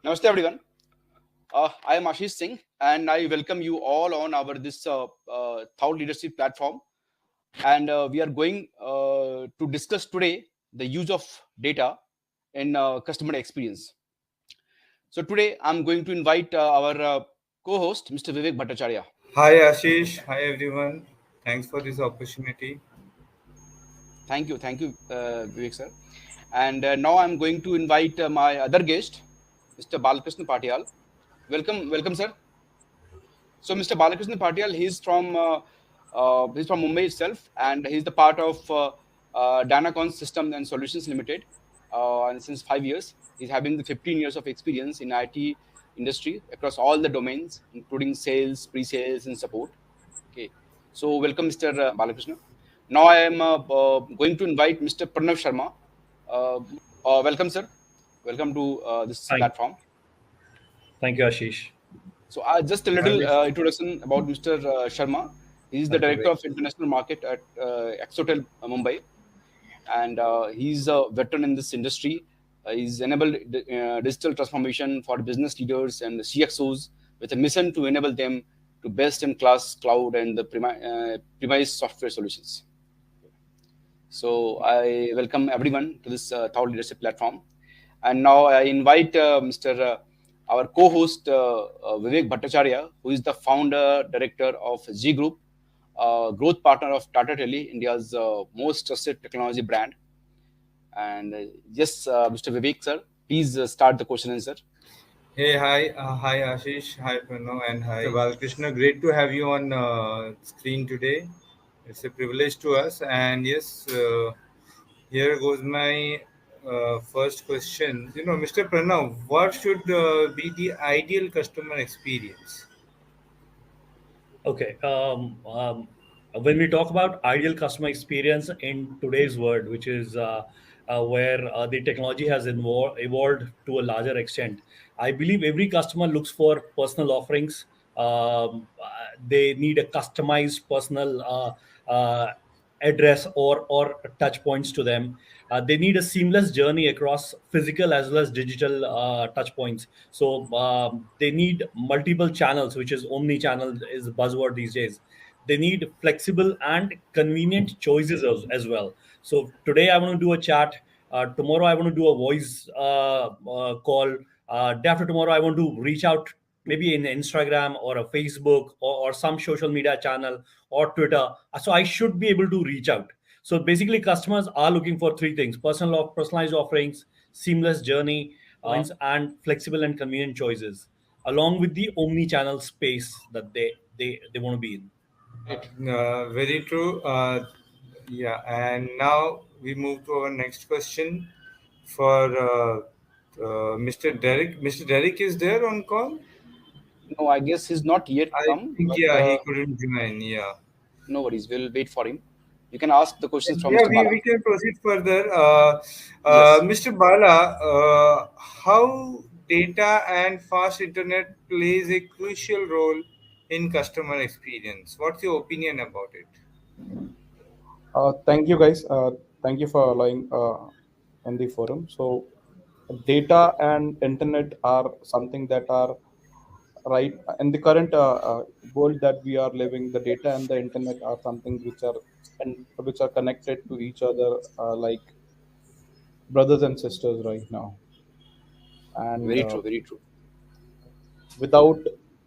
Namaste everyone. I am Ashish Singh and I welcome you all on our this thought leadership platform. And we are going to discuss today the use of data in customer experience. So today I'm going to invite our co-host, Mr. Vivek Bhattacharya. Hi Ashish, hi everyone. Thanks for this opportunity. Thank you, Vivek sir. And now I'm going to invite my other guest, Mr. Balakrishna Patial. Welcome, sir. So Mr. Balakrishna Patial, he's from Mumbai itself, and he's the part of Dynacon Systems and Solutions Limited. And since 5 years, he's having the 15 years of experience in IT industry across all the domains, including sales, pre-sales, and support. Okay, so welcome, Mr. Balakrishna. Now I am going to invite Mr. Pranav Sharma. Welcome, sir. Welcome to this Thank, platform. thank you, Ashish. So just a Hi, little Mr. introduction about Mr. Sharma. He is the Hi, director Vivek. of international market at Exotel, Mumbai, and he's a veteran in this industry. He's enabled digital transformation for business leaders and CXOs with a mission to enable them to best-in-class cloud and the premise software solutions. So I welcome everyone to this thought leadership platform. And now I invite Mr. Our co-host Vivek Bhattacharya, who is the founder director of G Group, growth partner of Tata Tele, India's most trusted technology brand. And yes, Mr. Vivek, sir, please start the question and answer. Hey, hi Ashish, hi Pranav, and hi Mr. Balakrishna. Great to have you on screen today. It's a privilege to us. And yes, here goes my first question. Mr. Pranav, what should be the ideal customer experience? Okay. When we talk about ideal customer experience in today's world, which is where the technology has evolved to a larger extent, I believe every customer looks for personal offerings. They need a customized personal address or touch points to them. They need a seamless journey across physical as well as digital touch points. So they need multiple channels, which is omni-channel is a buzzword these days. They need flexible and convenient choices as well. So today I want to do a chat. Tomorrow I want to do a voice call. Day after tomorrow I want to reach out maybe in Instagram or a Facebook or some social media channel or Twitter. So I should be able to reach out. So basically, customers are looking for three things: personalized offerings, seamless journey, and flexible and convenient choices, along with the omni-channel space that they want to be in. Great. Very true. Yeah, and now we move to our next question for Mr. Derek. Mr. Derek is there on call? No, I guess he's not yet I come, think, but yeah, he couldn't join. Yeah. no worries. We'll wait for him. You can ask the questions from Yeah, Mr. we Bala. can proceed further. Yes. Mr. Bala, how data and fast internet plays a crucial role in customer experience? What's your opinion about it? Thank you, guys. Thank you for allowing in the forum. So, data and internet are something that are right in the current world that we are living. The data and the internet are something which are connected to each other, like brothers and sisters right now. And Very true. Very true. without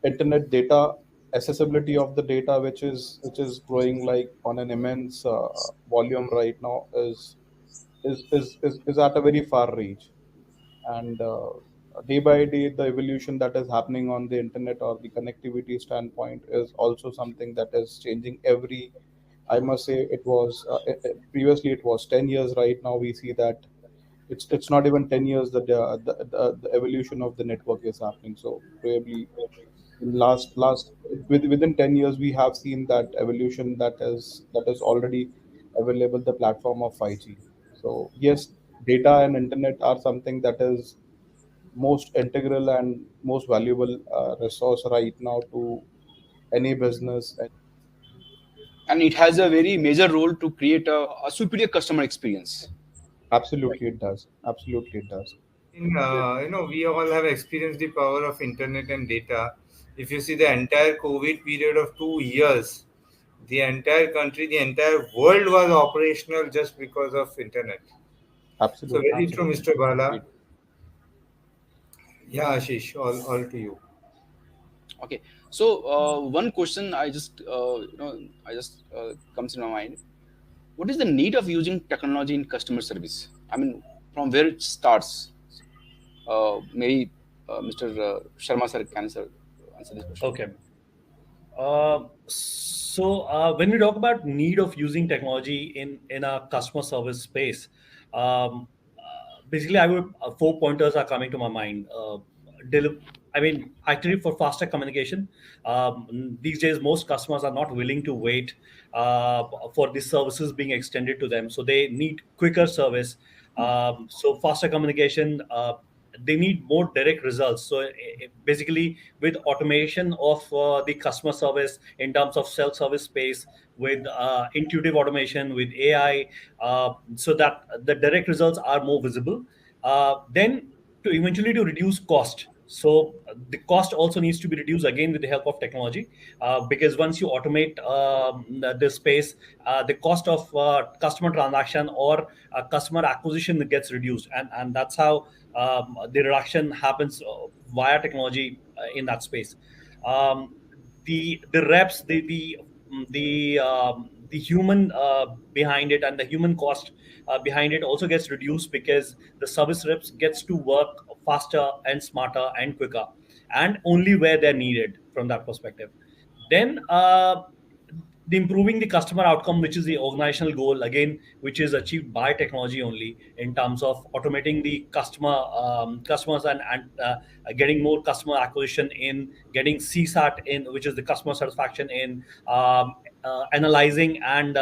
internet data, accessibility of the data, which is growing like on an immense volume right now, is at a very far reach. And day by day, the evolution that is happening on the internet or the connectivity standpoint is also something that is changing every. I must say it was previously it was 10 years. Right now we see that it's not even 10 years that the evolution of the network is happening. So probably in within 10 years we have seen that evolution that is already available, the platform of 5G. So yes, data and internet are something that is most integral and most valuable resource right now to any business. And it has a very major role to create a superior customer experience. Absolutely it does. Absolutely it does. We all have experienced the power of internet and data. If you see the entire COVID period of 2 years, the entire country, the entire world was operational just because of internet. So Absolutely. very true, Absolutely. Mr. Bala. Agreed. Yeah, Ashish, all to you. Okay. So one question I just comes in my mind. What is the need of using technology in customer service? I mean, from where it starts? Maybe Mr. Sharma sir can answer this question. Okay. When we talk about need of using technology in a customer service space, basically, I would four pointers are coming to my mind. I mean, actually, for faster communication, these days most customers are not willing to wait for the services being extended to them, so they need quicker service. So faster communication. They need more direct results. So basically, with automation of the customer service in terms of self-service space, with intuitive automation, with AI, so that the direct results are more visible. Then to eventually to reduce cost. So the cost also needs to be reduced again with the help of technology, because once you automate the space, the cost of customer transaction or customer acquisition gets reduced, and that's how the reduction happens via technology in that space. Um, the reps, the human behind it and the human cost behind it also gets reduced, because the service reps gets to work faster and smarter and quicker, and only where they're needed from that perspective. Then the improving the customer outcome, which is the organizational goal again, which is achieved by technology only, in terms of automating the customers, and getting more customer acquisition in, getting CSAT in, which is the customer satisfaction in, analyzing and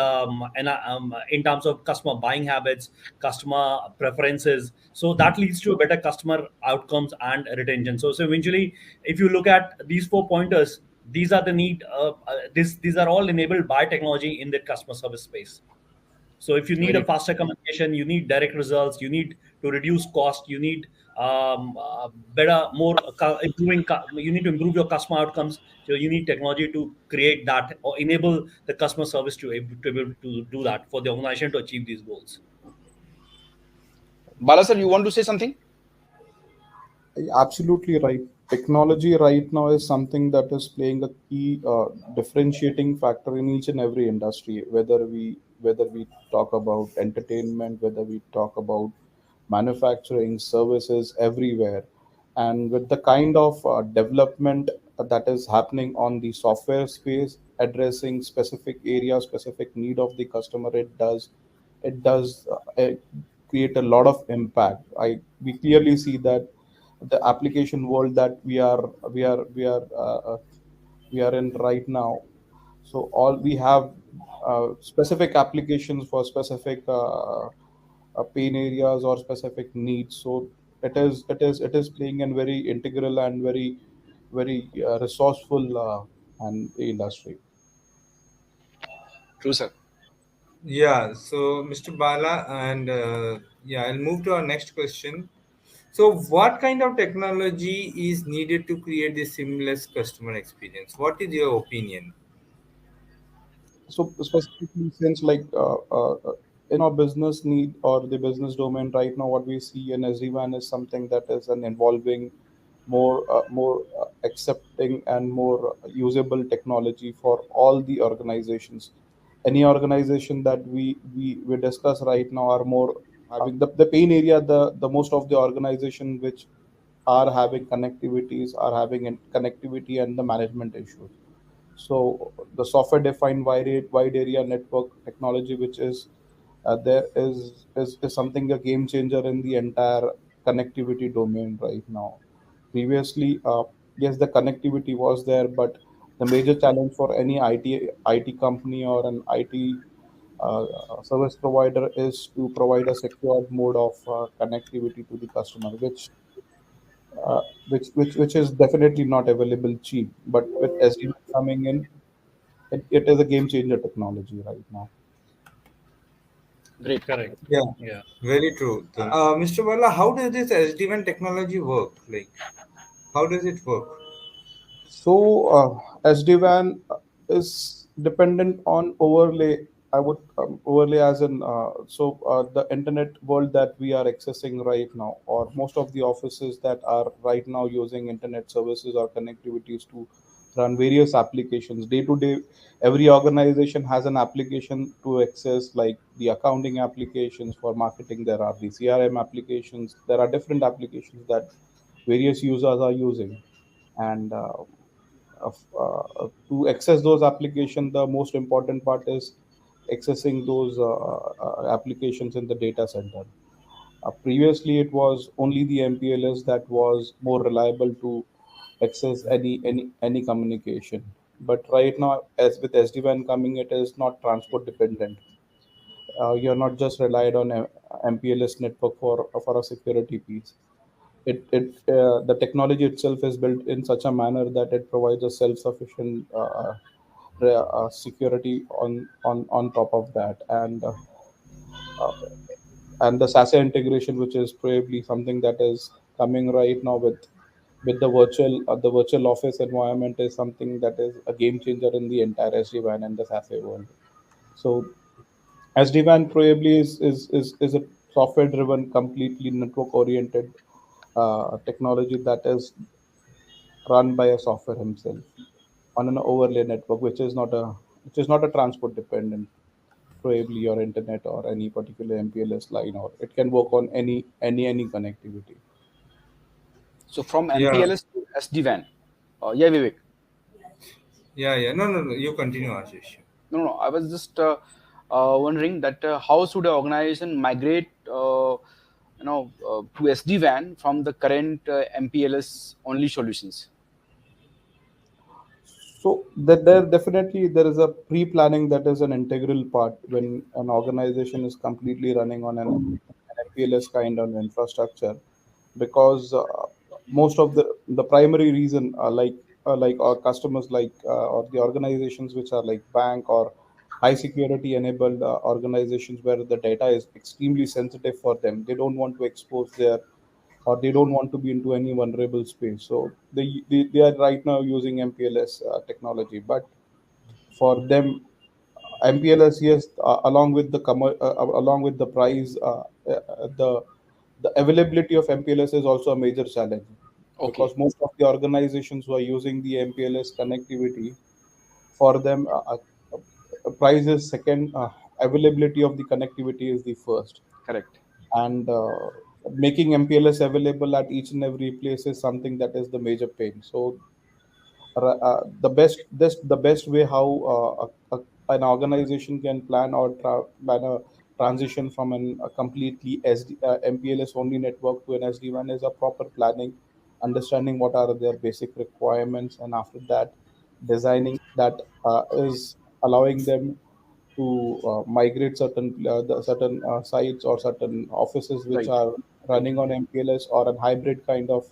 in terms of customer buying habits, customer preferences. So that leads to a better customer outcomes and retention. So eventually, if you look at these four pointers, these are the need. These are all enabled by technology in the customer service space. So if you need a Very faster communication, you need direct results, you need to reduce cost, you need better, more you need to improve your customer outcomes. So you need technology to create that or enable the customer service to be able to do that for the organization to achieve these goals. Bala sir, you want to say something? Absolutely right. Technology right now is something that is playing a key differentiating factor in each and every industry. Whether we talk about entertainment, whether we talk about manufacturing, services, everywhere, and with the kind of development that is happening on the software space, addressing specific area, specific need of the customer, it does create a lot of impact. We clearly see that the application world that we are in right now. So all we have specific applications for specific pain areas or specific needs. So it is playing a very integral and very resourceful and industry. True, sir. Yeah, so Mr. Bala, and yeah, I'll move to our next question. So, what kind of technology is needed to create this seamless customer experience? What is your opinion? So specifically, since like in our business need or the business domain right now, what we see in SD-WAN is something that is an evolving, more accepting and more usable technology for all the organizations. Any organization that we discuss right now are more having the pain area. The most of the organization which are having connectivities are having connectivity and the management issues. So the software defined wide area network technology, which is there is something a game changer in the entire connectivity domain right now. Previously, yes, the connectivity was there, but the major challenge for any IT company or an IT service provider is to provide a secured mode of connectivity to the customer, which is definitely not available cheap. But with SD coming in, it is a game changer technology right now. Great. Correct. Yeah, Yeah. very true. Mr. Bala, how does this SD-WAN technology work? Like, how does it work? So SD-WAN is dependent on overlay. I would overlay as in the internet world that we are accessing right now, or most of the offices that are right now using internet services or connectivities to run various applications day to day. Every organization has an application to access, like the accounting applications for marketing. There are the CRM applications. There are different applications that various users are using, and to access those applications, the most important part is accessing those applications in the data center. Previously, it was only the MPLS that was more reliable to access any communication. But right now, as with SD-WAN coming, it is not transport dependent. You're not just relied on a MPLS network for a security piece. The technology itself is built in such a manner that it provides a self-sufficient security on top of that, uh, and the SASE integration, which is probably something that is coming right now with the virtual office environment, is something that is a game changer in the entire SD-WAN and the SASE world. So SD-WAN probably is a software-driven, completely network-oriented technology that is run by a software himself on an overlay network, which is not a transport dependent, probably your internet or any particular MPLS line, or it can work on any connectivity. So from Yeah, MPLS to SD-WAN. Yeah, Vivek. yeah, yeah. No, no, no. You continue, Ashish. No, no. I was just wondering that how should an organization migrate, to SD-WAN from the current MPLS only solutions? So that there is a pre-planning that is an integral part when an organization is completely running on an MPLS kind of infrastructure, because most of the primary reason, like our customers, or the organizations which are like bank or high security enabled organizations, where the data is extremely sensitive for them, they don't want to expose their, or they don't want to be into any vulnerable space. So they are right now using MPLS technology. But for them, MPLS, yes, along with the price, the availability of MPLS is also a major challenge, Okay, because most of the organizations who are using the MPLS connectivity, for them, price is second, availability of the connectivity is the first, correct. and making MPLS available at each and every place is something that is the major pain. So the best way how an organization can plan a transition from a completely MPLS only network to an SD-WAN is a proper planning, understanding what are their basic requirements, and after that, designing that is allowing them to migrate certain sites or certain offices which Right. are Right. running on MPLS, or a hybrid kind of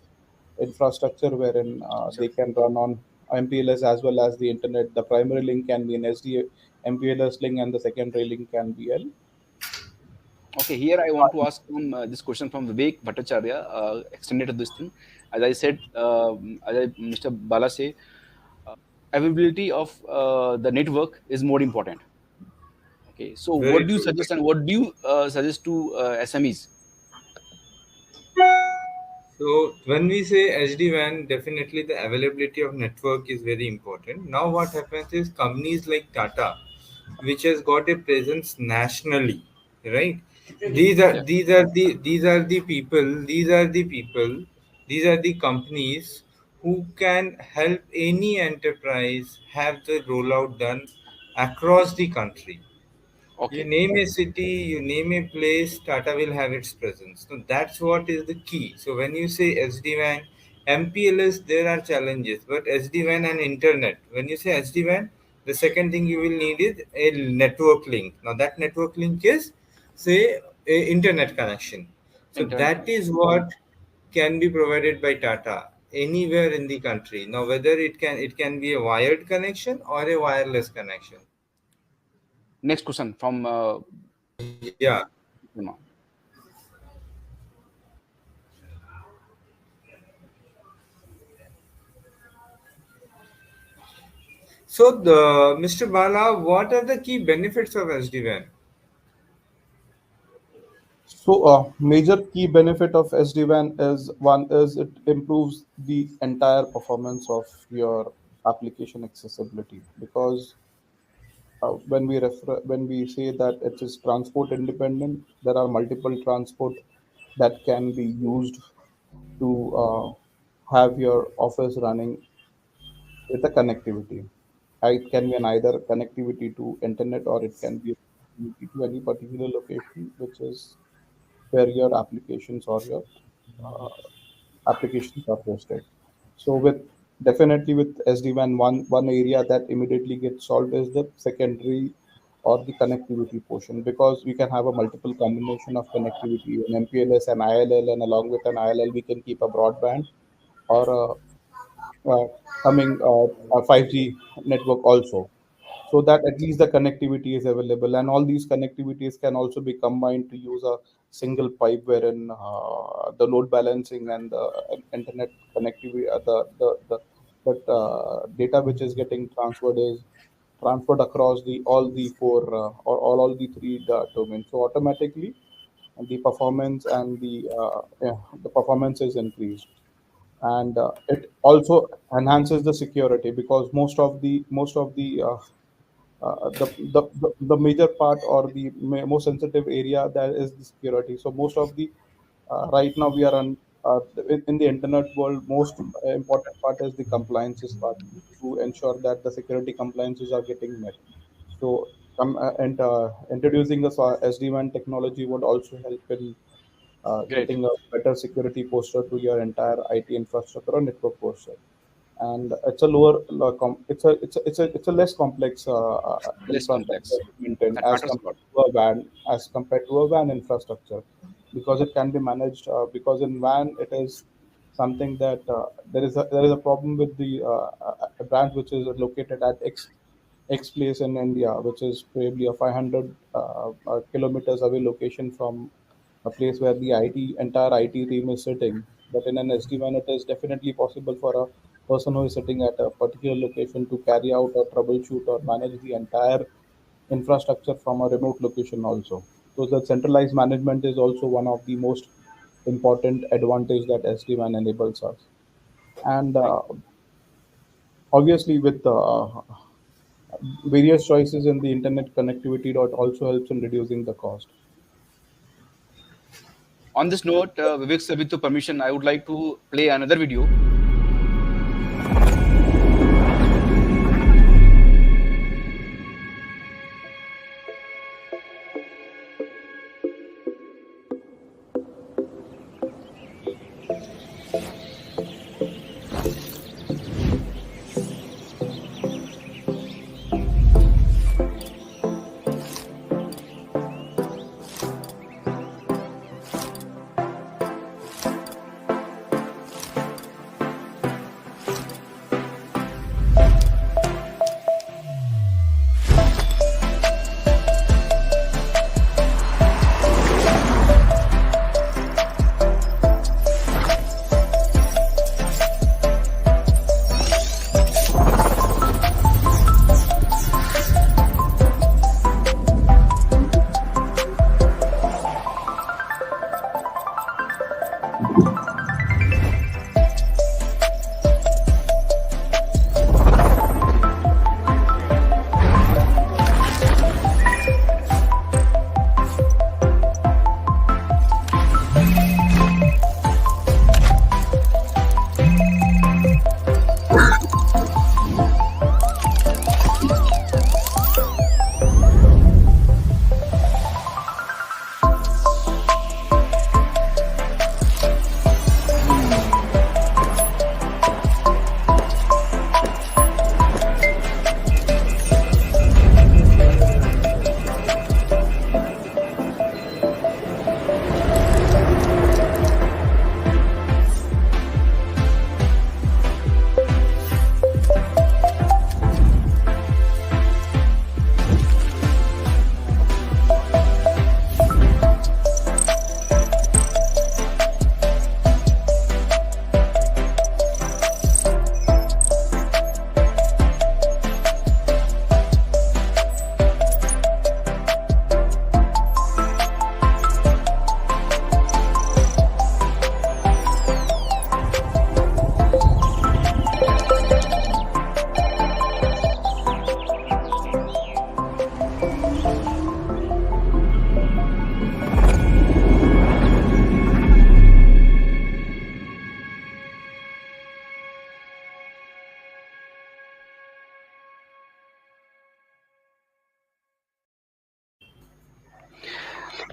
infrastructure wherein they Sure. can run on MPLS as well as the internet. The primary link can be an SD MPLS link, and the secondary link can be an. Okay, here I want to ask this question from Vivek Bhattacharya, extended to this thing. As I said, Mr. Bala say, availability of the network is more important. Okay, so Very what do you true. suggest, and what do you suggest to SMEs? So when we say SD-WAN, definitely the availability of network is very important. Now what happens is companies like Tata, which has got a presence nationally, right? Yeah. These are the companies who can help any enterprise have the rollout done across the country. You Okay. name a city, you name a place, Tata will have its presence. So that's what is the key. So when you say SD-WAN, MPLS, there are challenges, but SD-WAN and internet. When you say SD-WAN, the second thing you will need is a network link. Now that network link is, say, a internet connection. So Internet that connection. is what can be provided by Tata anywhere in the country. Now whether it can be a wired connection or a wireless connection. Next question from Yeah. Sharma. So, the Mr. Bala, what are the key benefits of SD-WAN? So, major key benefit of SD-WAN is one is it improves the entire performance of your application accessibility, because when we say that it is transport independent, there are multiple transport that can be used to have your office running with a connectivity. It can be an either connectivity to internet, or it can be connectivity to any particular location, which is where your applications or your uh, applications are hosted. So with definitely with SD-WAN, one area that immediately gets solved is the secondary or the connectivity portion, because we can have a multiple combination of connectivity, an MPLS and ILL, and along with an ILL we can keep a broadband or coming a 5G network also, so that at least the connectivity is available, and all these connectivities can also be combined to use a single pipe, wherein the load balancing and the internet connectivity, that data which is getting transferred is transferred across the all the four or all the three domains. So automatically the performance and the performance is increased, and it also enhances the security, because the major part or the most sensitive area, that is the security. So most of the right now we are on in the internet world, most important part is the compliances part, to ensure that the security compliances are getting met. So introducing the SD-WAN technology would also help in Great. getting a better security posture to your entire IT infrastructure or network posture. And it's a lower, it's a less complex Less infrastructure complex. to maintain That matters a lot. as compared to a WAN infrastructure, because it can be managed. Because in WAN it is something that there is a problem with the branch which is located at X place in India, which is probably a 500 kilometers away location from a place where the entire IT team is sitting. But in an SD-WAN, it is definitely possible for a person who is sitting at a particular location to carry out or troubleshoot or manage the entire infrastructure from a remote location also. So the centralized management is also one of the most important advantage that SD-WAN enables us. And Right. obviously, with various choices in the internet connectivity, that also helps in reducing the cost. On this note, Vivek sir, with your permission, I would like to play another video.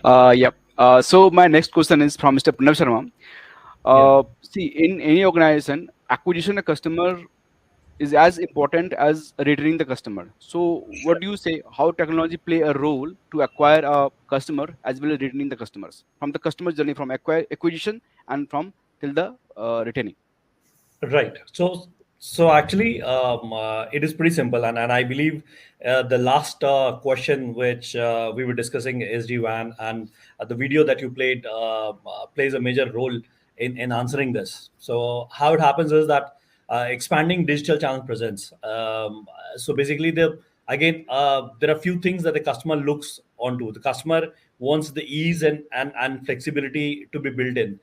Yep. So my next question is from Mr. Pranav Sharma. Yeah. See, in any organization, acquisition a customer is as important as retaining the customer. So, what do you say? How technology play a role to acquire a customer as well as retaining the customers from the customer journey from acquisition and from till the retaining. Right. So actually, it is pretty simple, and I believe the last question which we were discussing SD-WAN and the video that you played plays a major role in answering this. So how it happens is that expanding digital channel presence. So basically, there are a few things that the customer looks onto. The customer wants the ease and flexibility to be built in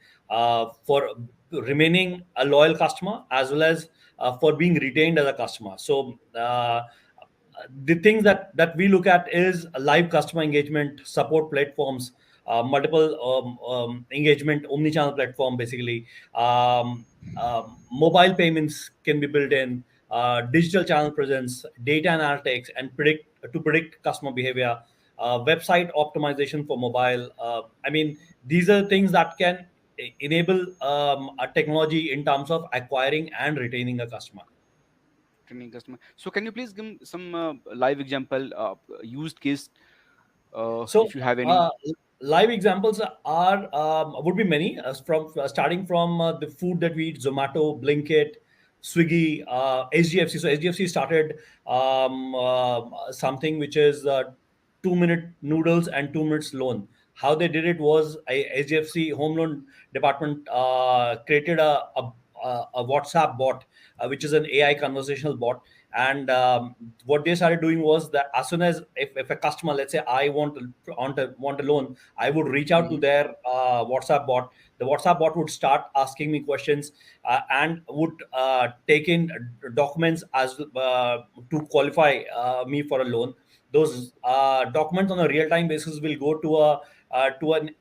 for remaining a loyal customer as well as for being retained as a customer. So the things that we look at is live customer engagement, support platforms, multiple engagement, omni-channel platform, basically. Mobile payments can be built in, digital channel presence, data analytics, and predict customer behavior, website optimization for mobile. I mean, these are things that can enable a technology in terms of acquiring and retaining a customer. Retaining customer. So, can you please give some live example, used case, So if you have uh, any? live examples are would be many, from starting from the food that we eat: Zomato, Blinkit, Swiggy, SGFC. So SGFC started something which is 2 minute noodles and 2 minutes loan. How they did it was SGFC home loan department created a WhatsApp bot, which is an AI conversational bot. And what they started doing was that as soon as if a customer, let's say I want a loan, I would reach out to Mhm. their WhatsApp bot. The WhatsApp bot would start asking me questions and would take in documents as to qualify me for a loan. Those documents on a real time basis will go to an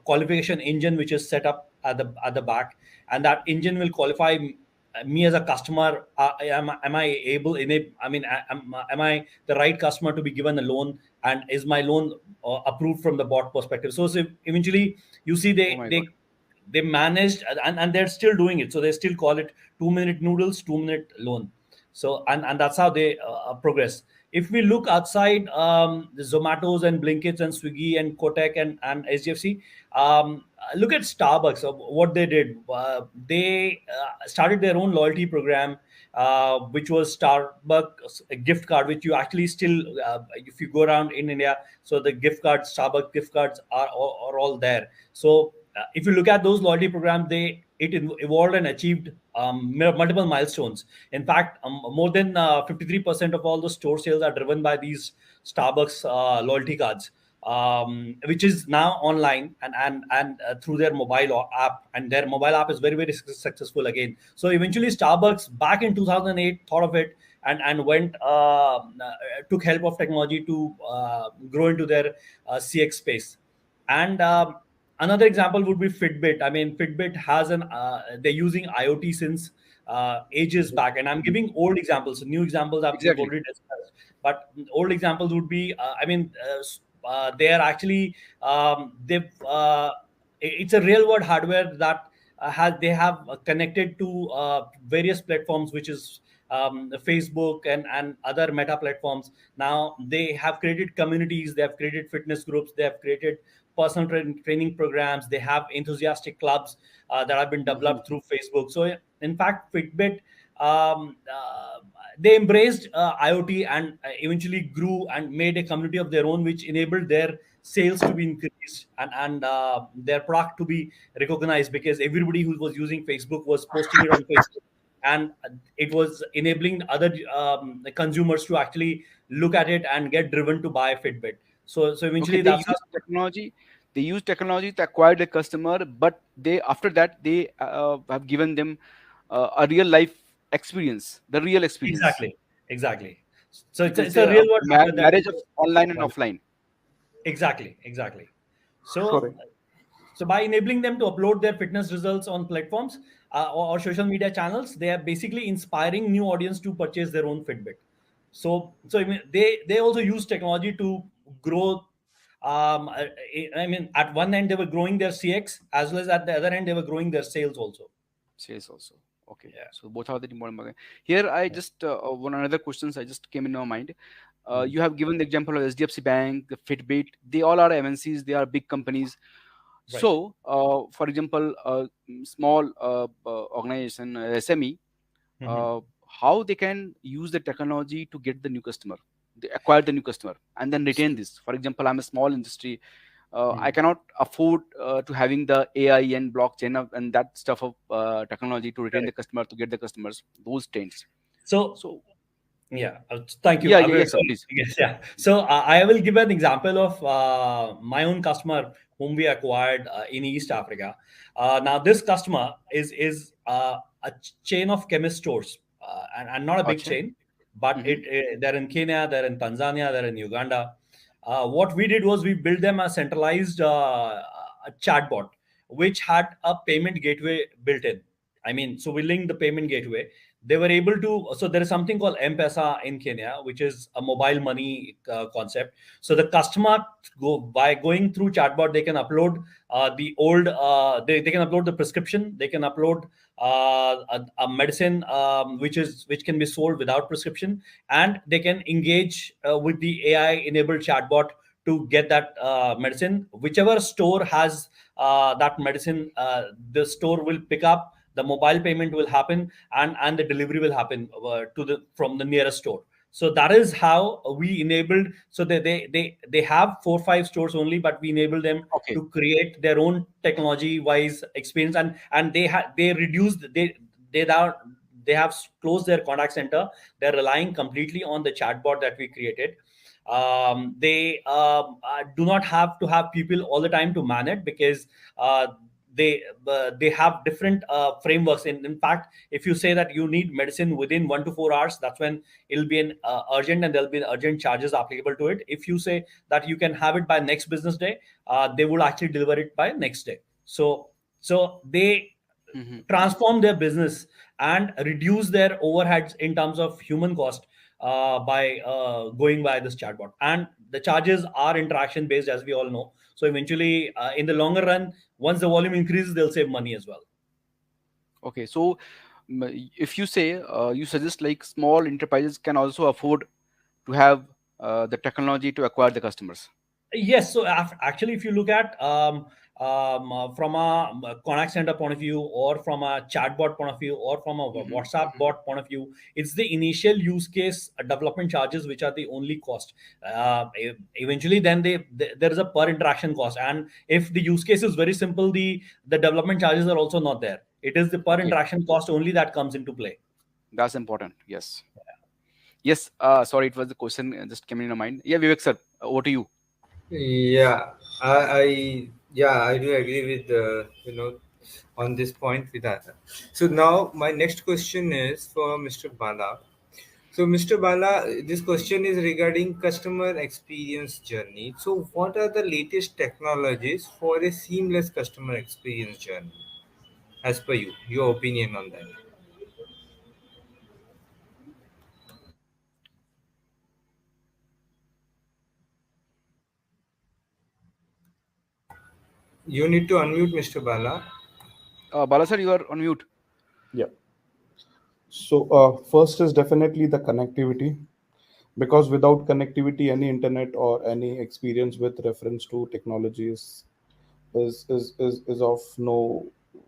qualification engine which is set up at the back, and that engine will qualify me as a customer. Am I able in it? I mean, am I the right customer to be given a loan, and is my loan approved from the bot perspective? So eventually, you see, Oh my God. they managed, and they're still doing it. So they still call it 2 minute noodles, 2 minute loan. So and that's how they progress. If we look outside the Zomatos and Blinkits and Swiggy and Kotak and SGFC, look at Starbucks. What they did, they started their own loyalty program, which was Starbucks gift card, which you actually still, if you go around in India, so the gift cards, Starbucks gift cards are all there. So if you look at those loyalty programs, evolved and achieved multiple milestones. In fact, more than 53% of all the store sales are driven by these Starbucks loyalty cards, which is now online and through their mobile app, and their mobile app is very successful again. So eventually, Starbucks back in 2008 thought of it and went took help of technology to grow into their CX space. And another example would be Fitbit. I mean, Fitbit has they're using IoT since ages back. And I'm giving old examples. New examples that we've Exactly. already discussed. But old examples would be, they are actually, they've, it's a real world hardware that they have connected to various platforms, which is Facebook and other meta platforms. Now they have created communities, they have created fitness groups, they have created personal training programs, they have enthusiastic clubs that have been Mhm. developed through Facebook. So in fact, Fitbit, um, uh, they embraced IoT and eventually grew and made a community of their own, which enabled their sales to be increased and their product to be recognized, because everybody who was using Facebook was posting it on Facebook, and it was enabling other consumers to actually look at it and get driven to buy Fitbit. So Okay, eventually, they that's how. use technology. They use technology to acquire the customer, but they after that they have given them a real life experience, the real experience. Exactly, exactly. So You can it's say a a real world hardware that marriage of online and offline. exactly. So Sorry. so by enabling them to upload their fitness results on platforms or social media channels, they are basically inspiring new audience to purchase their own Fitbit. So I mean, they also use technology to grow I mean, at one end they were growing their CX, as well as at the other end they were growing their sales also. Sales also. Okay, Yeah. so both are the important market. Here, I Yeah. just one another questions I just came in my mind. Mhm. You have given the example of SDFC Bank, the Fitbit. They all are MNCs. They are big companies. Right. So, for example, small organization, SME, Mhm. uh, how they can use the technology to get the new customer, they acquire the new customer, and then retain this. For example, I'm a small industry. I Mhm. cannot afford to having the AI and blockchain and that stuff of technology to retain the Correct. customer, to get the customers, those trends. So So, yeah, thank you. yeah, I yeah, will, yes, sir, please. yes, yeah. So I will give an example of my own customer whom we acquired in East Africa. Now, this customer is a chain of chemist stores, and not a big Okay. chain, but Mm-hmm. they're in Kenya, they're in Tanzania, they're in Uganda. What we did was we built them a centralized a chatbot, which had a payment gateway built in. I mean, so we linked the payment gateway. They were able to, so there is something called M-Pesa in Kenya, which is a mobile money concept. So the customer by going through chatbot, they can upload the old they can upload the prescription, they can upload a medicine which can be sold without prescription, and they can engage with the AI enabled chatbot to get that medicine. Whichever store has that medicine, the store will pick up, the mobile payment will happen, and the delivery will happen to the from the nearest store. So that is how we enabled. So they have 4 5 stores only, but we enable them Okay. to create their own technology wise experience, and they reduced they now they have closed their contact center. They're relying completely on the chatbot that we created. They do not have to have people all the time to man it, because uh, they have different frameworks. In fact, if you say that you need medicine within 1 to 4 hours, that's when it'll be an urgent, and there'll be urgent charges applicable to it. If you say that you can have it by next business day, they will actually deliver it by next day. So they Mm-hmm. transform their business and reduce their overheads in terms of human cost by going by this chatbot. And the charges are interaction based, as we all know. So eventually, in the longer run, once the volume increases, they'll save money as well. Okay. So, if you say you suggest like small enterprises can also afford to have the technology to acquire the customers. Yes. So actually, if you look at from a contact center point of view, or from a chatbot point of view, or from a Mm-hmm. WhatsApp bot point of view, it's the initial use case development charges which are the only cost. Eventually, then there is a per interaction cost, and if the use case is very simple, the development charges are also not there. It is the per Okay, interaction cost only that comes into play. that's important. Yes. Yes. Sorry, it was the question just came in my mind. Yeah, Vivek sir, over to you. Yeah, I do agree with on this point with that. So now my next question is for Mr. Bala. So Mr. Bala, this question is regarding customer experience journey. So what are the latest technologies for a seamless customer experience journey, as per you? Your opinion on that? You need to unmute, Mr. Bala. Bala sir, you are on mute. Yeah. So first is definitely the connectivity, because without connectivity, any internet or any experience with reference to technologies is of no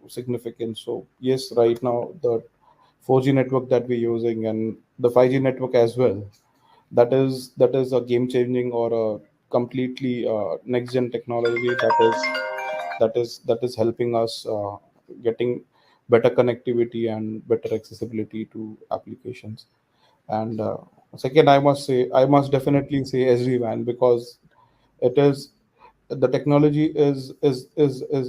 significance. So yes, right now the 4G network that we're using and the 5G network as well, that is a game changing or a completely next gen technology that is helping us getting better connectivity and better accessibility to applications. And second, I must definitely say SD-WAN, because it is the technology is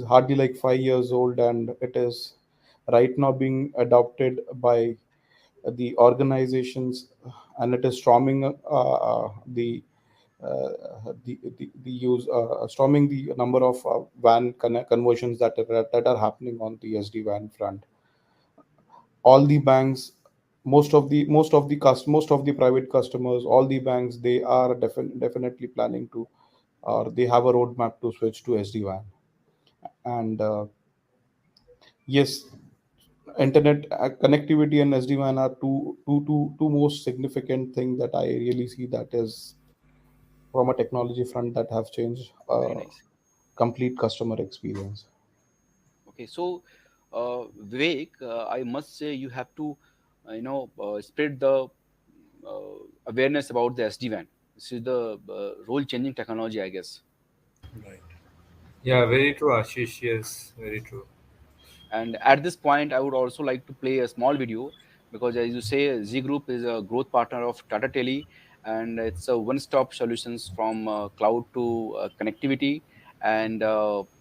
hardly like 5 years old, and it is right now being adopted by the organizations, and it is storming the use storming the number of WAN conversions that are happening on the SD-WAN front. All the banks, most of the private customers, all the banks, they are definitely planning to or they have a roadmap to switch to SD-WAN. And yes, internet connectivity and SD-WAN are two most significant thing that I really see that is from a technology front that have changed Very nice. complete customer experience. Okay, so Vivek, I must say you have to, spread the awareness about the SD-WAN. This is the role-changing technology, I guess. Right. Yeah, very true, Ashish. Yes, very true. And at this point, I would also like to play a small video because, as you say, Z Group is a growth partner of Tata Tele, and it's a one-stop solutions from cloud to connectivity and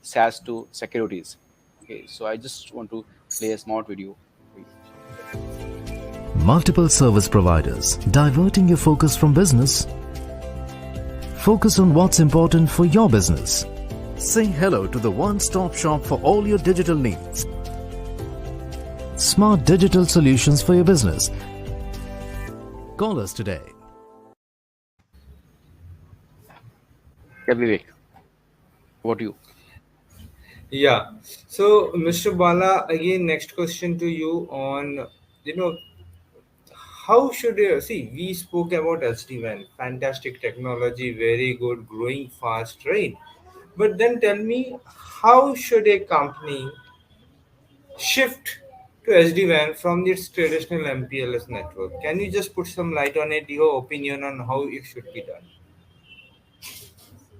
SaaS to securities. Okay, so I just want to play a small video for you. Multiple service providers, diverting your focus from business. Focus on what's important for your business. Say hello to the one-stop shop for all your digital needs. Smart digital solutions for your business. Call us today. Yeah, Vivek, what do you? Yeah. So, Mr. Bala, again, next question to you on, you know, how should you see? We spoke about SD-WAN, fantastic technology, very good, growing fast, right? But then tell me, how should a company shift to SD-WAN from its traditional MPLS network? Can you just put some light on it, your opinion on how it should be done?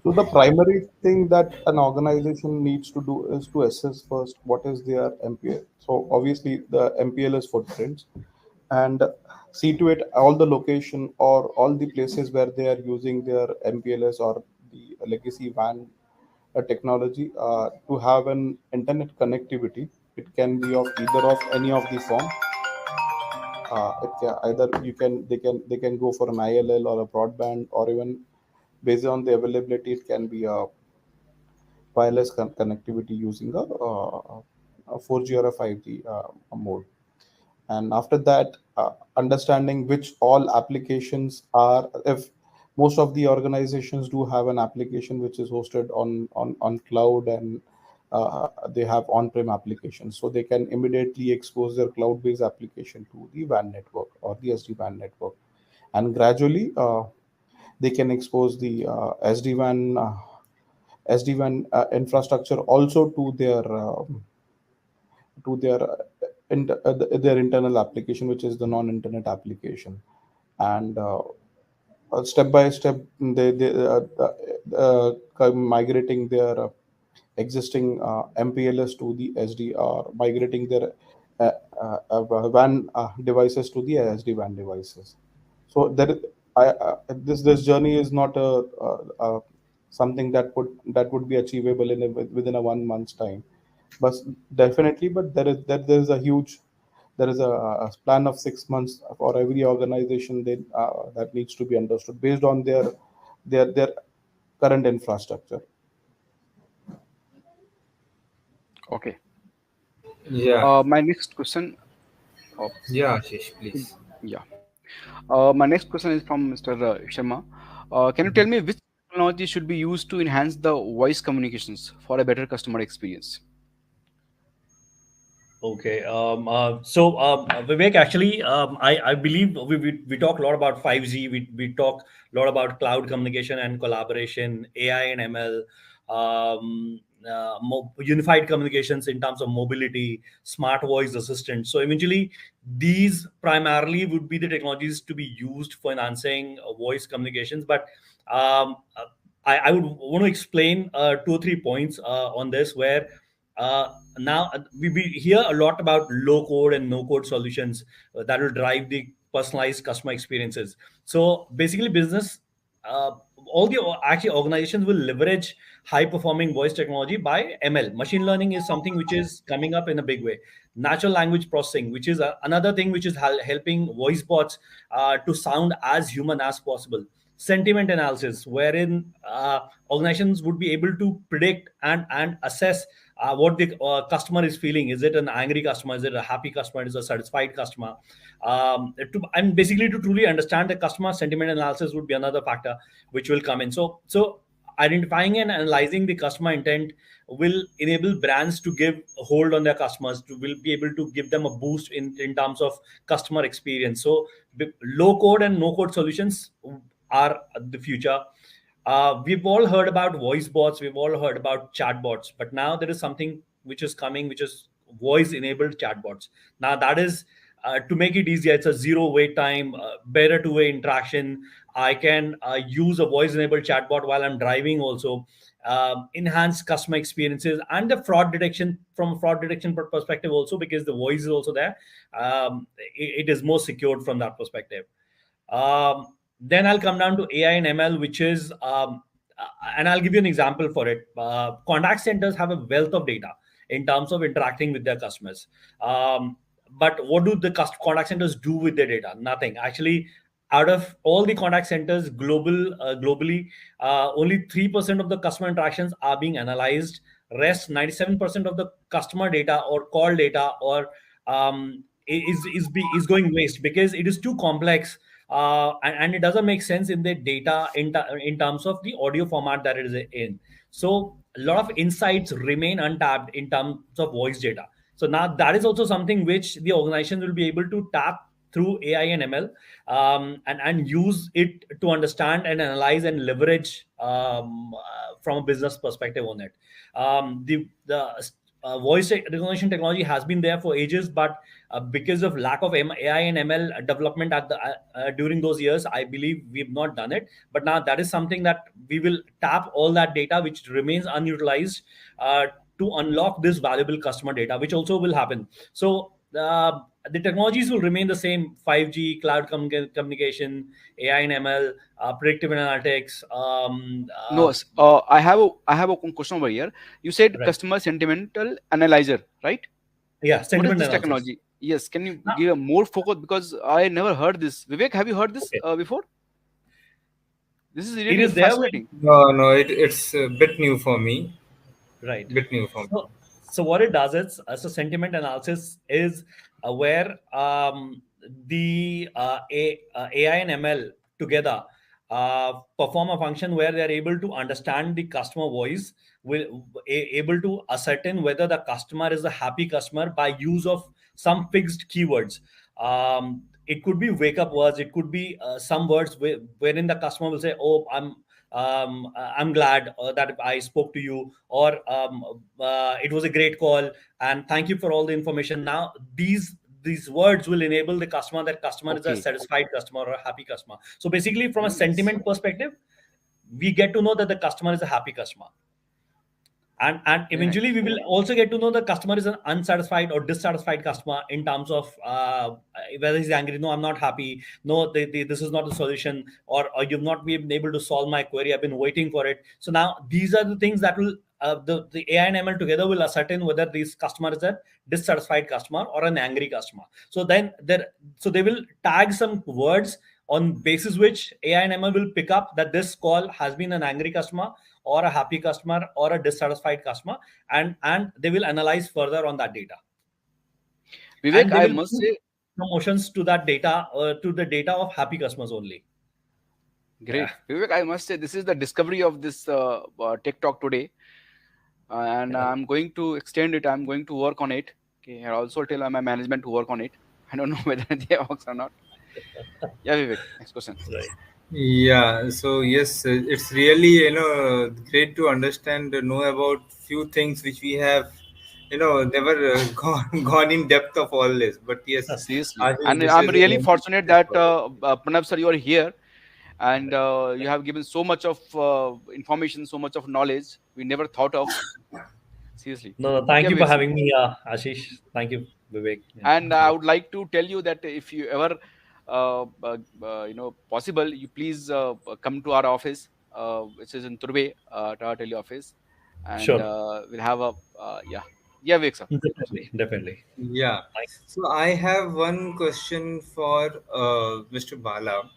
So the primary thing that an organization needs to do is to assess first what is their MPL. So obviously the MPLS footprints, and see to it all the location or all the places where they are using their MPLS or the legacy WAN technology to have an internet connectivity. It can be of either of any of the form. It can, either you can they can go for an ILL or a broadband, or even based on the availability, it can be a wireless connectivity using a 4G or a 5G mode. And after that, understanding which all applications are, if most of the organizations do have an application which is hosted on cloud, and they have on-prem applications, so they can immediately expose their cloud-based application to the WAN network or the SD-WAN network, and gradually they can expose the SD-WAN infrastructure also to their internal application, which is the non-internet application. And step by step, migrating their existing MPLS to the SD, or migrating their WAN devices to the SD-WAN devices. So this journey is not something that would be achievable within a 1 month's time, but definitely, but there is a huge, there is a plan of 6 months for every organization that needs to be understood based on their current infrastructure. Okay. Yeah. My next question. Uh, Yeah, Ashish, please. yeah. My next question is from Mr. Sharma. Can you tell me which technology should be used to enhance the voice communications for a better customer experience? Okay. Vivek, actually, I believe we talk a lot about 5G. We talk a lot about cloud communication and collaboration, AI and ML, unified communications in terms of mobility, smart voice assistant. So eventually, these primarily would be the technologies to be used for enhancing voice communications. But I would want to explain 2 or 3 points on this where. Now we hear a lot about low code and no code solutions that will drive the personalized customer experiences. So basically business uh, all the actually organizations will leverage high performing voice technology by ML. Machine learning is something which is coming up in a big way. Natural language processing, which is another thing which is helping voice bots to sound as human as possible. Sentiment analysis, wherein organizations would be able to predict and assess what the customer is feeling. Is it an angry customer? Is it a happy customer? Is it a satisfied customer? And basically to truly understand the customer, sentiment analysis would be another factor which will come in. So identifying and analyzing the customer intent will enable brands to give a hold on their customers, to will be able to give them a boost in terms of customer experience. So low code and no code solutions are the future. We've all heard about voice bots, we've all heard about chatbots, but now there is something which is coming, which is voice enabled chatbots. Now that is to make it easier, it's a zero wait time, better two-way interaction. I can use a voice enabled chatbot while I'm driving also. Enhance customer experiences and the fraud detection, from a fraud detection perspective also, because the voice is also there. It is more secured from that perspective. Then I'll come down to AI and ML, which is, and I'll give you an example for it. Contact centers have a wealth of data in terms of interacting with their customers. But what do the contact centers do with their data? Nothing. Actually, out of all the contact centers globally, only 3% of the customer interactions are being analyzed. Rest 97% of the customer data or call data or is going waste because it is too complex, and it doesn't make sense in the data in terms of the audio format that it is in. So a lot of insights remain untapped in terms of voice data. So now that is also something which the organization will be able to tap through AI and ML, and use it to understand and analyze and leverage from a business perspective on it. The voice recognition technology has been there for ages, but because of lack of AI and ML development at the during those years, I believe we've not done it. But now that is something that we will tap all that data which remains unutilized to unlock this valuable customer data, which also will happen. So the technologies will remain the same: 5G, cloud communication, AI and ML, predictive analytics. No, I have a question over here. You said Right. customer sentimental analyzer, right? Yeah, What is sentiment this analysis. technology? Yes, can you Now, give a more focus, because I never heard this. Vivek, have you heard this okay. before? This is It really is there with fascinating. No, it's a bit new for me. right. Bit new for me. So what it does is, so sentiment analysis is where AI and ML together perform a function where they are able to understand the customer voice, able to ascertain whether the customer is a happy customer by use of some fixed keywords. It could be wake up words, it could be some words wherein the customer will say, "Oh, I'm glad that I spoke to you," or "It was a great call, and thank you for all the information." Now these words will enable the customer that customer is a Okay, satisfied customer or a happy customer. So basically, from a nice. sentiment perspective, we get to know that the customer is a happy customer, and Very eventually nice. we will also get to know the customer is an unsatisfied or dissatisfied customer in terms of whether he's angry. "No, I'm not happy. No, this is not the solution," or "You've not been able to solve my query. I've been waiting for it." So now these are the things that will the AI and ML together will ascertain whether this customer is a dissatisfied customer or an angry customer. So then they will tag some words on basis which AI and ML will pick up that this call has been an angry customer or a happy customer or a dissatisfied customer, and they will analyze further on that data, Vivek, and they I will must put say, promotions to that data, to the data of happy customers only. Yeah, great. Vivek, I must say, this is the discovery of this Tech Talk today. And yeah. I'm going to extend it. I'm going to work on it. Okay, I also tell my management to work on it. I don't know whether they works or not. Yeah, Vivek, next question. Right. Yeah, so yes, it's really great to understand, know about few things which we have never gone in depth of all this. But yes, Seriously, Ashish, and this I'm is really a fortunate that Pranav sir, you are here, and Right. you have given so much of information, so much of knowledge we never thought of. Seriously, No, thank yeah, you for Vivek sir. having me, Ashish. Thank you, Vivek. Yeah. And I would like to tell you that if you ever, possible, you please come to our office, which is in Turbe, to our tele office, and Sure. we'll have a yeah, Vivek sir. Definitely, definitely. Yeah. Thank So I have one question for Mr. Bala.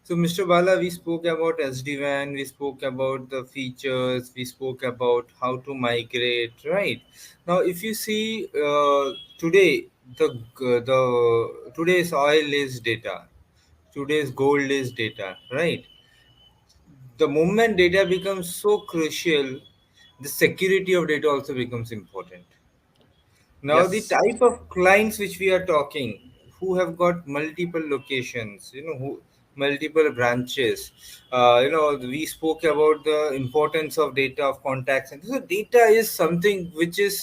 So, Mr. Bala, we spoke about SD-WAN, we spoke about the features, we spoke about how to migrate, right? Now, if you see today, today's oil is data, today's gold is data, right? the moment data becomes so crucial, the security of data also becomes important. Now, the Yes. type of clients which we are talking, who have got multiple locations, who multiple branches, we spoke about the importance of data of contacts, and so data is something which is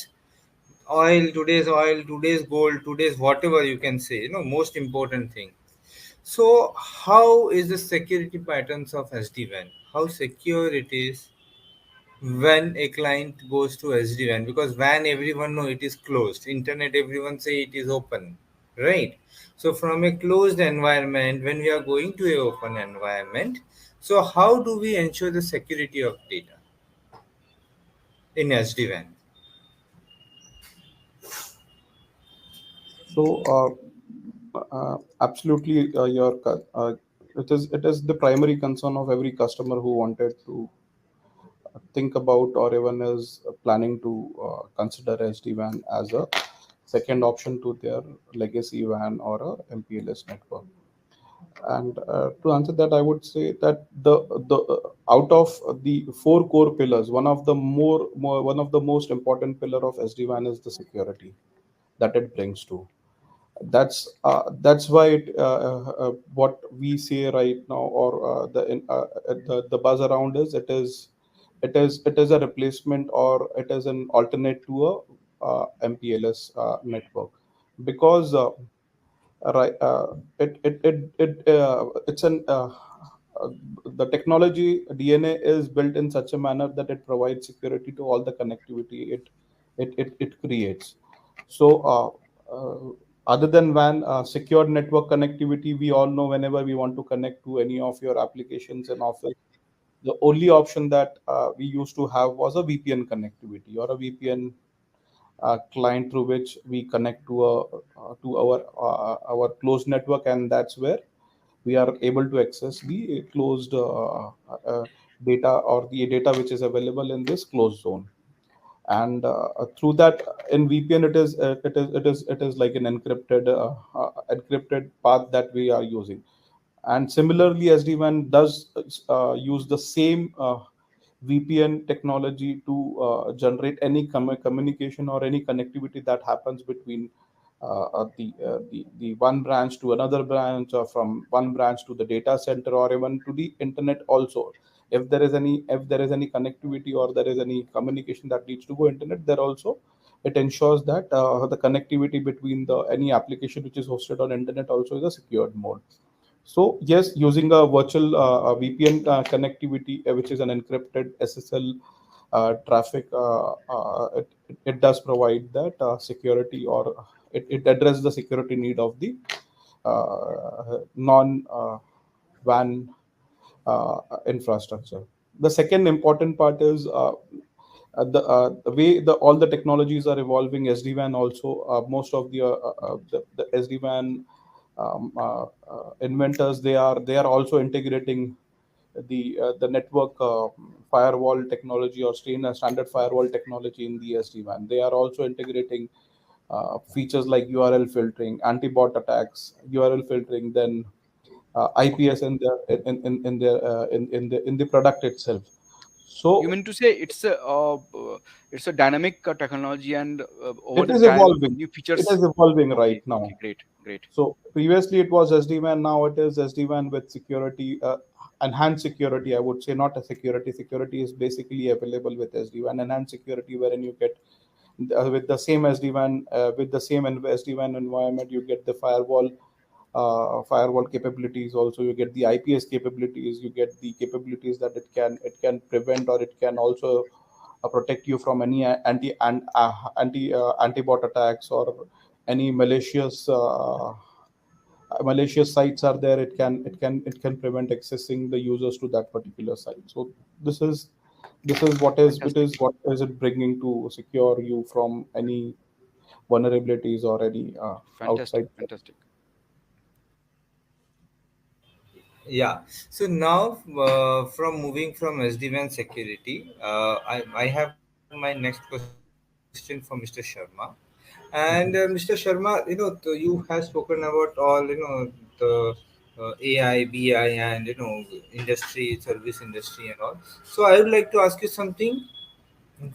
oil, today's gold, today's whatever you can say, most important thing. So, how is the security patterns of SD-WAN? How secure it is when a client goes to SD-WAN, because WAN everyone know it is closed, internet everyone say it is open, right? So from a closed environment, when we are going to a open environment, so how do we ensure the security of data in SD-WAN? So, absolutely, it is the primary concern of every customer who wanted to think about or even is planning to consider SD-WAN as a second option to their legacy WAN or a MPLS network. And to answer that, I would say that the out of the four core pillars, one of the most important pillar of SD-WAN is the security that it brings to. That's why what we say right now, or the buzz around is it is a replacement, or it is an alternate to a MPLS network, because right it's an uh, the technology DNA is built in such a manner that it provides security to all the connectivity it creates. So other than WAN, secure network connectivity, we all know whenever we want to connect to any of your applications in office, the only option that we used to have was a VPN connectivity, or a VPN client through which we connect to our closed network, and that's where we are able to access the closed data, or the data which is available in this closed zone. And through that, in VPN, it is like an encrypted path that we are using. And similarly, SD-WAN does use the same VPN technology to generate any communication or any connectivity that happens between the one branch to another branch, or from one branch to the data center, or even to the internet also. If there is any connectivity, or there is any communication that needs to go internet, there also it ensures that the connectivity between the any application which is hosted on internet also is a secured mode. So yes, using a virtual VPN connectivity, which is an encrypted SSL traffic, it does provide that security, or it addresses the security need of the non WAN infrastructure. The second important part is the way all the technologies are evolving. SD-WAN also, most of the SD-WAN inventors, they are also integrating the network firewall technology, or standard firewall technology in the SD-WAN. They are also integrating features like URL filtering, anti-bot attacks, URL filtering, then IPS in the product itself. You So mean to say it's a dynamic technology, and over it the is time evolving. new It features. is evolving right Okay, okay, now. great, great. So previously it was SD-WAN, now it is SD-WAN with security, enhanced security. I would say not a security. Security is basically available with SD-WAN. Enhanced security, wherein you get with the same SD-WAN, with the same SD-WAN environment, you get the firewall capabilities. Also, you get the IPS capabilities. You get the capabilities that it can prevent, or it can also protect you from any anti-bot attacks, or any malicious sites are there. It can prevent accessing the users to that particular site. So this is Fantastic, what is it bringing to secure you from any vulnerabilities, or any fantastic, outside. fantastic. Yeah. So now, from moving from SD-WAN security, I have my next question for Mr. Sharma. And Mr. Sharma, you have spoken about all, the AI, BI, and industry, service industry, and all. So I would like to ask you something.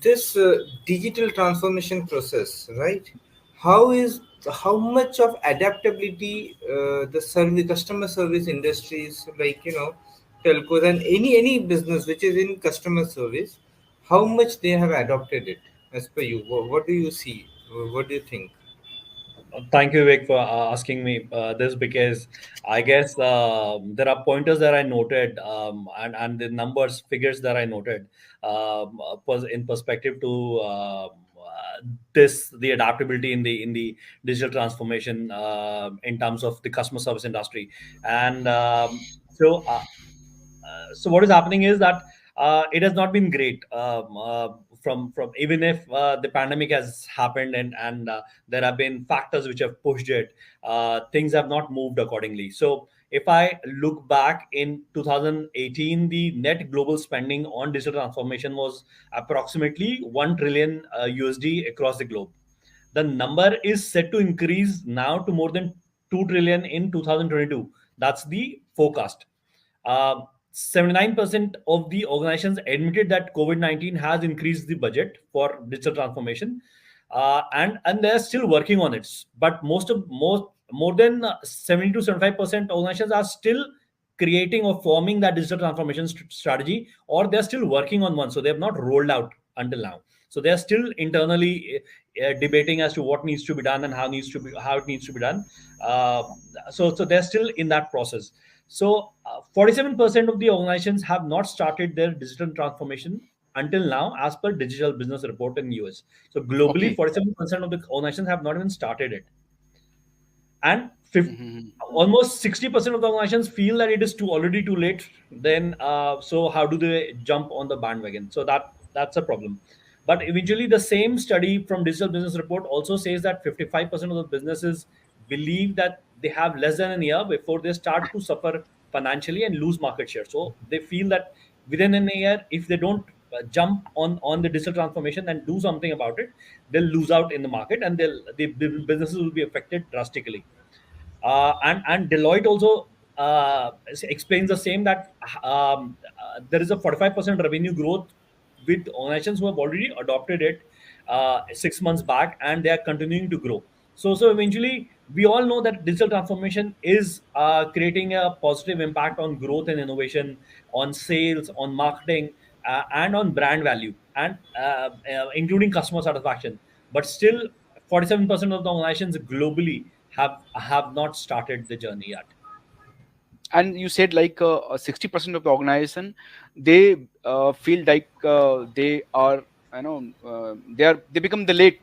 This digital transformation process, right? How is how much of adaptability the service customer service industries, like telcos and any business which is in customer service, how much they have adopted it as per you? What do you see? What do you think? Thank you, Vic, for asking me this, because I guess there are pointers that I noted, and the numbers, figures that I noted in perspective to the adaptability in the digital transformation in terms of the customer service industry. And so what is happening is that it has not been great, from even if the pandemic has happened, and there have been factors which have pushed it, things have not moved accordingly. So if I look back in 2018, the net global spending on digital transformation was approximately 1 trillion USD across the globe. The number is set to increase now to more than 2 trillion in 2022. That's the forecast. 79% of the organizations admitted that COVID-19 has increased the budget for digital transformation, and they're still working on it. But more than 70 to 75% organizations are still creating or forming that digital transformation strategy, or they're still working on one. So they have not rolled out until now. So they're still internally debating as to what needs to be done and how it needs to be done. Uh, so they're still in that process. So 47% of the organizations have not started their digital transformation until now, as per Digital Business Report in US. So globally, Okay. 47% of the organizations have not even started it, and Mhm. almost 60% of the organizations feel that it is already too late. Then so how do they jump on the bandwagon? So that's a problem. But eventually, the same study from Digital Business Report also says that 55% of the businesses believe that they have less than a year before they start to suffer financially and lose market share. So they feel that within a year, if they don't jump on the digital transformation and do something about it, they'll lose out in the market, and the businesses will be affected drastically. And Deloitte also explains the same, that there is a 45% revenue growth with organizations who have already adopted it 6 months back, and they are continuing to grow. So eventually, we all know that digital transformation is creating a positive impact on growth and innovation, on sales, on marketing, and on brand value, and including customer satisfaction. But still, 47% of the organizations globally have not started the journey yet. And you said like 60% of the organization, they feel like they are, they become the late,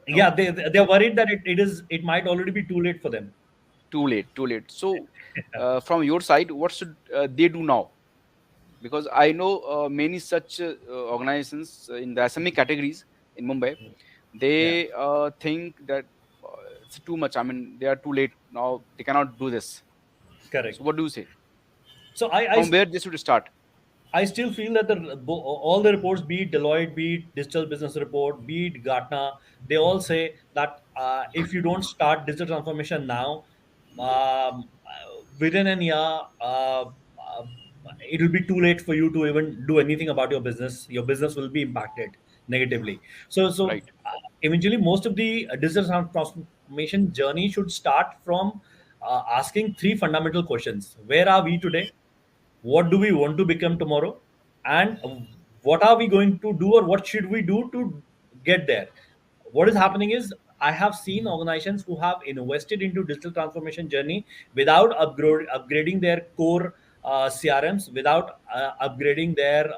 Yeah, no, they're worried that it might already be too late for them. too late. So from your side, what should they do now? Because I know many such organizations in the SME categories in Mumbai. Yeah, They think that it's too much. I mean, they are too late now. They cannot do this. So correct. what do you say? So From where they should start? I still feel that all the reports, be it Deloitte, be it Digital Business Report, be it Gartner, they all say that if you don't start digital transformation now, within a year, it will be too late for you to even do anything about your business. Your business will be impacted negatively. So Right. eventually, most of the digital transformation journey should start from asking three fundamental questions: Where are we today? What do we want to become tomorrow? And what are we going to do, or what should we do to get there? What is happening is, I have seen organizations who have invested into digital transformation journey without upgrading their core CRMs, without upgrading their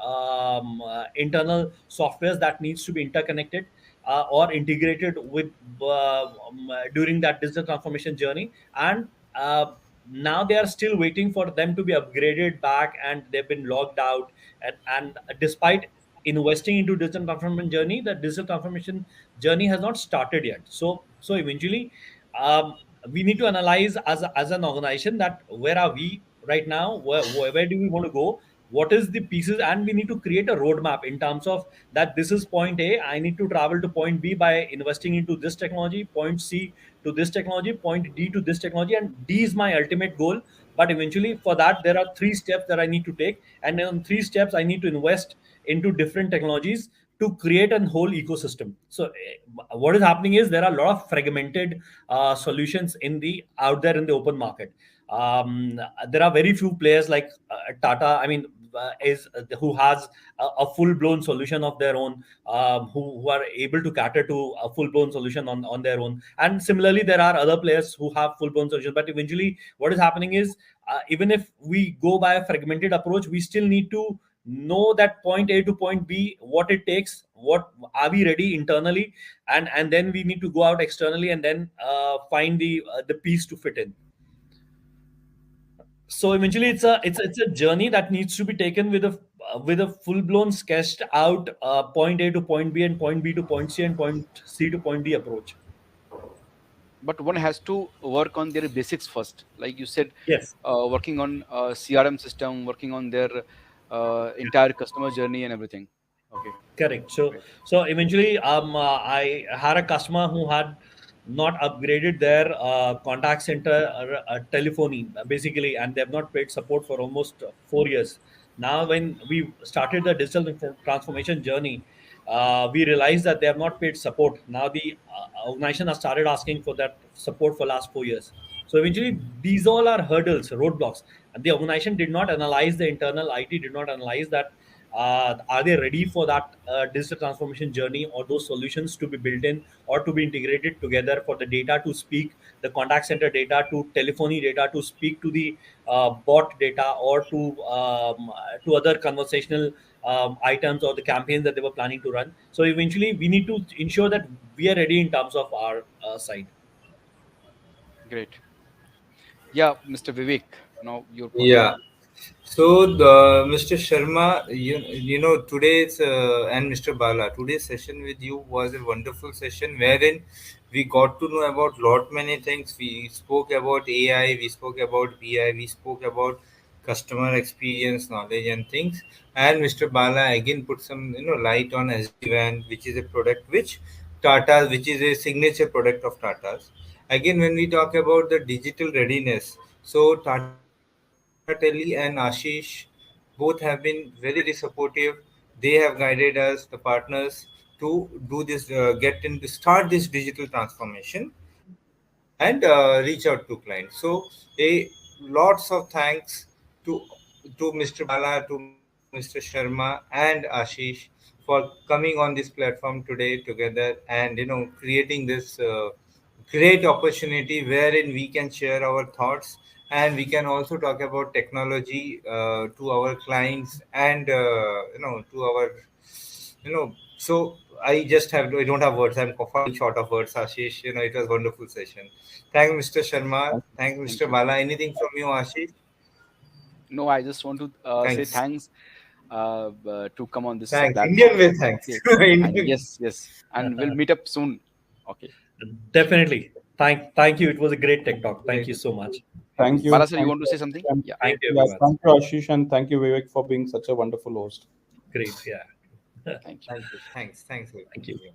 internal softwares that needs to be interconnected or integrated with during that digital transformation journey. And now they are still waiting for them to be upgraded back, and they've been logged out. And despite investing into digital transformation journey, the digital transformation journey has not started yet. So eventually, um, we need to analyze as an organization, that where are we right now, where do we want to go, what is the pieces, and we need to create a roadmap in terms of that this is point A, I need to travel to point B by investing into this technology, point C to this technology, point D to this technology, and D is my ultimate goal. But eventually for that there are three steps that I need to take, and in three steps I need to invest into different technologies to create a whole ecosystem. So what is happening is there are a lot of fragmented solutions in the out there in the open market. There are very few players like Tata. I mean, is who has a full blown solution of their own, who are able to cater to a full blown solution on their own. And similarly, there are other players who have full blown solutions. But eventually, what is happening is even if we go by a fragmented approach, we still need to know that point A to point B, what it takes, what are we ready internally, and then we need to go out externally and then find the piece to fit in. So eventually it's a journey that needs to be taken with a full blown sketched out point A to point B and point B to point C and point C to point D approach. But one has to work on their basics first, like you said, Yes. working on CRM system, working on their entire customer journey and everything. Okay, Correct. So great. so eventually, I had a customer who had not upgraded their contact center telephony basically, and they have not paid support for almost 4 years. Now, when we started the digital transformation journey, we realized that they have not paid support. Now the organization has started asking for that support for last 4 years. So eventually, these all are hurdles, roadblocks, and the organization did not analyze, the internal IT did not analyze that are they ready for that digital transformation journey, or those solutions to be built in or to be integrated together for the data to speak, the contact center data to telephony data to speak to the bot data, or to other conversational items or the campaigns that they were planning to run. So eventually we need to ensure that we are ready in terms of our side. Great. Yeah, Mr. Vivek, now your point. Yeah. So, the Mr. Sharma, you know, today's and Mr. Bala, today's session with you was a wonderful session wherein we got to know about lot many things. We spoke about AI, we spoke about BI, we spoke about customer experience, knowledge, and things. And Mr. Bala again put some light on SD-WAN, which is a product which Tata, which is a signature product of Tata's. Again, when we talk about the digital readiness, so Tata Tele and Ashish both have been very, very supportive. They have guided us, the partners, to do this, start this digital transformation and reach out to clients. So, a lots of thanks to Mr. Bala, to Mr. Sharma, and Ashish for coming on this platform today together, and creating this great opportunity wherein we can share our thoughts, and we can also talk about technology to our clients, and to our so I don't have words. I'm falling short of words, Ashish. It was a wonderful session. Thank Mr. Sharma. Thank Thank Mr. you. Bala. Anything from you, Ashish? No, I just want to say Thanks. thanks to come on this Thanks. Indian platform. way, thanks. Okay, and Indian. yes, yes, and we'll meet up soon. Okay, Definitely. Thank you. It was a great tech talk. Thank Great. you so much. thank you. Thank you. Bala sir, you Thank want to you. say something? And Yeah. Thank you, yeah, everyone. thank you, Ashish, and thank you, Vivek, for being such a wonderful host. Great. Yeah. Thank you. Thank you. Thanks. Thanks. Thank you. Vivek.